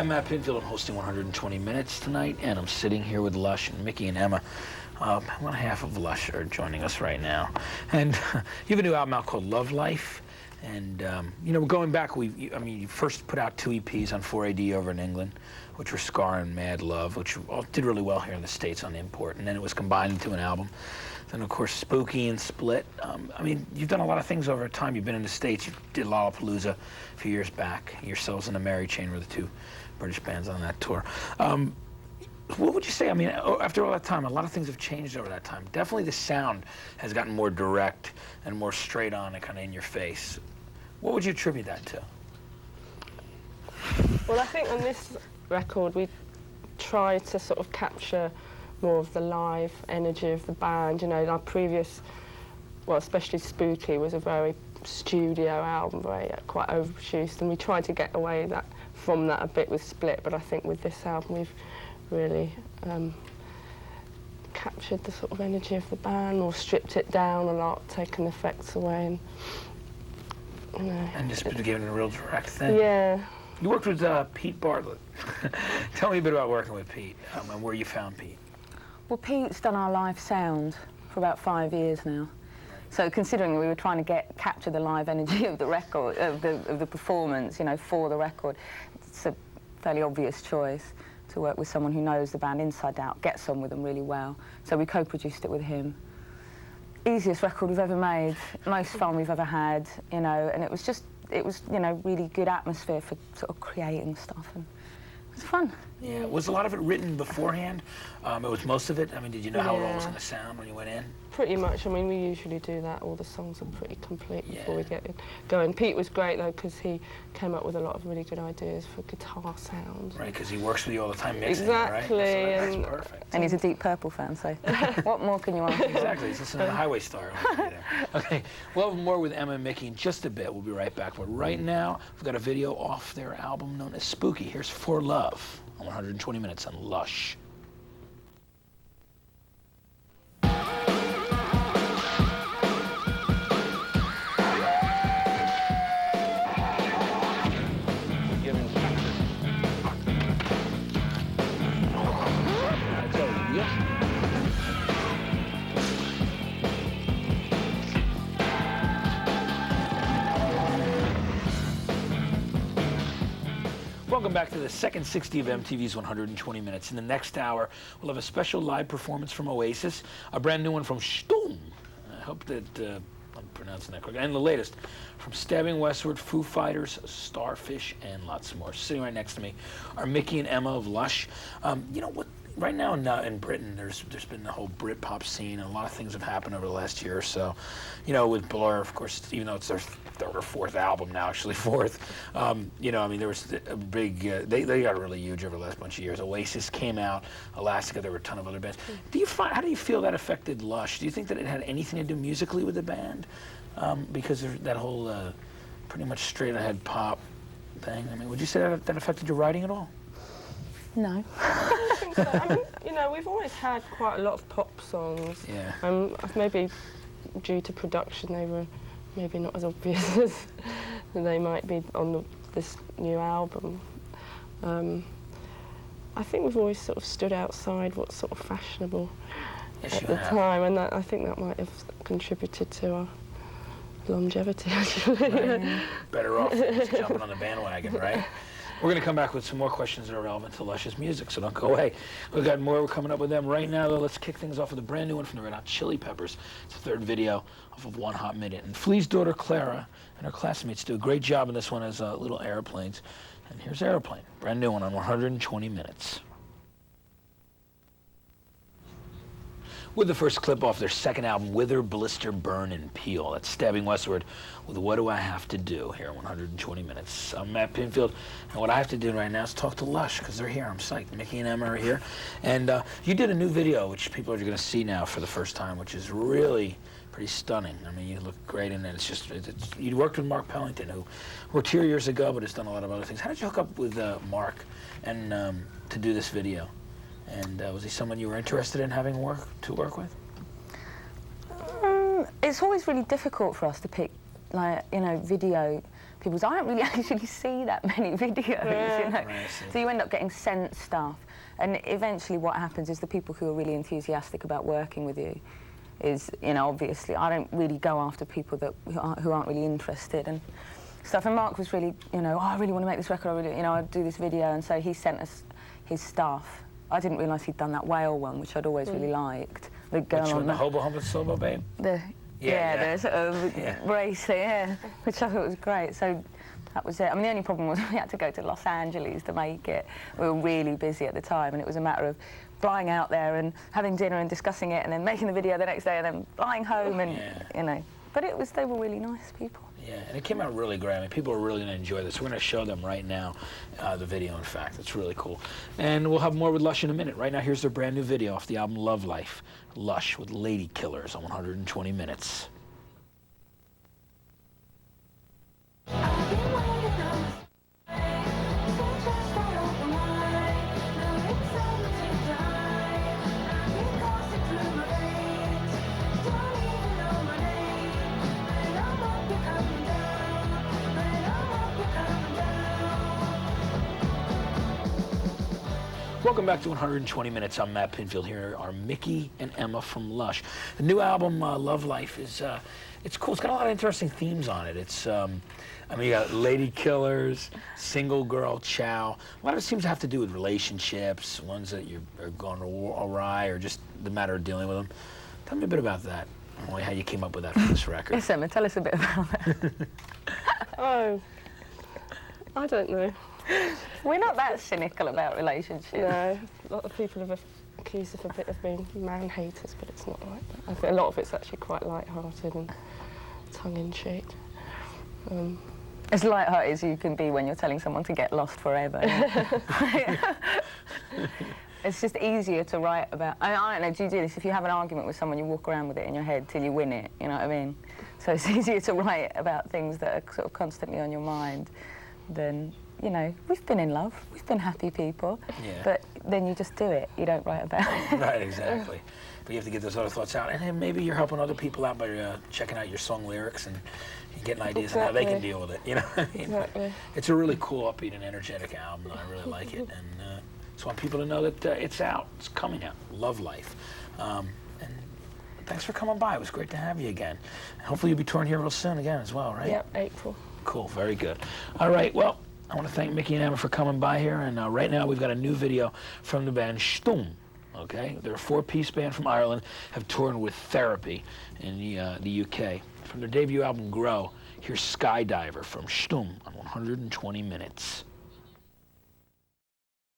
I'm Matt Pinfield. I'm hosting 120 Minutes tonight, and I'm sitting here with Lush and Miki and Emma. One half of Lush are joining us right now. And you have a new album out called Lovelife. And, you know, going back, you first put out 2 EPs on 4AD over in England, which were Scar and Mad Love, which all did really well here in the States on import. And then it was combined into an album. Then, of course, Spooky and Split. I mean, you've done a lot of things over time. You've been in the States. You did Lollapalooza a few years back. Yourselves and the Mary Chain were the 2 British bands on that tour. What would you say? I mean, after all that time, a lot of things have changed over that time. Definitely the sound has gotten more direct and more straight on and kind of in your face. What would you attribute that to? Well, I think on this record, we tried to sort of capture more of the live energy of the band. You know, our previous, well, especially Spooky, was a very studio album, quite overproduced, and we tried to get away from that a bit with Split, but I think with this album we've really captured the sort of energy of the band, or stripped it down a lot, taken effects away, and, you know. And just given it a real direct thing. Yeah. You worked with Pete Bartlett. Tell me a bit about working with Pete and where you found Pete. Well, Pete's done our live sound for about 5 years now. So considering we were trying to capture the live energy of the record, of the performance, you know, for the record, it's a fairly obvious choice to work with someone who knows the band inside out, gets on with them really well. So we co-produced it with him. Easiest record we've ever made, most fun we've ever had, you know, and it was, you know, really good atmosphere for sort of creating stuff, and it was fun. Yeah, was a lot of it written beforehand? It was most of it? I mean, did you know how it all was going to sound when you went in? Pretty much. I mean, we usually do that. All the songs are pretty complete before we get going. Pete was great, though, because he came up with a lot of really good ideas for guitar sounds. Right, because he works with you all the time mixing exactly, it, right? So that's perfect. And he's a Deep Purple fan, so what more can you want? Exactly, he's listening to the Highway Star. Okay, we'll have more with Emma and Miki in just a bit. We'll be right back. But right now, we've got a video off their album known as Spooky. Here's For Love on 120 Minutes on Lush. Welcome back to the second 60 of MTV's 120 Minutes. In the next hour, we'll have a special live performance from Oasis, a brand new one from Stum. I hope that I'm pronouncing that correctly. And the latest from Stabbing Westward, Foo Fighters, Starfish, and lots more. Sitting right next to me are Miki and Emma of Lush. You know what? Right now in Britain, there's been the whole Britpop scene, and a lot of things have happened over the last year or so. You know, with Blur, of course, even though it's their 3rd or 4th album now, actually 4th. You know, I mean, there was a big, they got really huge over the last bunch of years. Oasis came out, Elastica, there were a ton of other bands. How do you feel that affected Lush? Do you think that it had anything to do musically with the band? Because of that whole pretty much straight ahead pop thing. I mean, would you say that affected your writing at all? No. I think so. I mean, you know, we've always had quite a lot of pop songs. Yeah. Maybe due to production, they were maybe not as obvious as they might be on this new album. I think we've always sort of stood outside what's sort of fashionable at the time, and I think that might have contributed to our longevity, actually. Right. Better off just jumping on the bandwagon, right? We're going to come back with some more questions that are relevant to Lush's music, so don't go away. We've got more. We're coming up with them right now, though. Let's kick things off with a brand new one from the Red Hot Chili Peppers. It's the 3rd video off of One Hot Minute. And Flea's daughter, Clara, and her classmates do a great job in this one as little airplanes. And here's Airplane, brand new one on 120 Minutes. With the first clip off their 2nd album, Wither, Blister, Burn, and Peel. That's Stabbing Westward with What Do I Have to Do here in 120 Minutes. I'm Matt Pinfield, and what I have to do right now is talk to Lush, because they're here. I'm psyched. Miki and Emma are here. And you did a new video, which people are going to see now for the first time, which is really pretty stunning. I mean, you look great in it. You worked with Mark Pellington, who worked here years ago, but has done a lot of other things. How did you hook up with Mark and to do this video? And was he someone you were interested in having to work with? It's always really difficult for us to pick, like, you know, video people say, I don't really actually see that many videos, you know. Right, So you end up getting sent stuff. And eventually what happens is the people who are really enthusiastic about working with you is, you know, obviously I don't really go after people that who aren't really interested and stuff. And Mark was really, you know, oh, I really want to make this record, I really, you know, I'd do this video, and so he sent us his stuff. I didn't realise he'd done that whale one, which I'd always really liked. The girl Which on one, the Hobo Humble Solo Babe? The sort of bracelet, which I thought was great. So that was it. I mean, the only problem was we had to go to Los Angeles to make it. We were really busy at the time, and it was a matter of flying out there and having dinner and discussing it, and then making the video the next day, and then flying home, and you know. But they were really nice people. Yeah, and it came out really great. I mean, people are really going to enjoy this. We're going to show them right now, the video, in fact. It's really cool. And we'll have more with Lush in a minute. Right now, here's their brand new video off the album Lovelife. Lush with Lady Killers on 120 Minutes. Welcome back to 120 Minutes. I'm Matt Pinfield. Here are Miki and Emma from Lush. The new album, Lovelife, is it's cool. It's got a lot of interesting themes on it. It's, I mean, you got lady killers, single girl chow. A lot of it seems to have to do with relationships, ones that are going awry, or just the matter of dealing with them. Tell me a bit about that. How you came up with that for this record. Yes, Emma, tell us a bit about that. Oh, I don't know. We're not that cynical about relationships. No, a lot of people have accused us a bit of being man-haters, but it's not like that. I think a lot of it's actually quite light-hearted and tongue-in-cheek. As light-hearted as you can be when you're telling someone to get lost forever. It's just easier to write about. I don't know, do you do this? If you have an argument with someone, you walk around with it in your head till you win it, you know what I mean? So it's easier to write about things that are sort of constantly on your mind than, you know, we've been in love, we've been happy people, but then you just do it, you don't write about it. Right, exactly. But you have to get those other thoughts out, and then maybe you're helping other people out by checking out your song lyrics and getting ideas on how they can deal with it, you know what I mean? Exactly. It's a really cool, upbeat, and energetic album. I really like it, and just want people to know that it's out, it's coming out, Lovelife. And thanks for coming by. It was great to have you again. Hopefully you'll be touring here real soon again as well, right? Yep, April. Cool, very good. All right, well, I want to thank Miki and Emma for coming by here, and right now we've got a new video from the band Stoom. Okay, they're a four-piece band from Ireland, have toured with Therapy in the UK. From their debut album Grow, here's Skydiver from Stoom on 120 Minutes.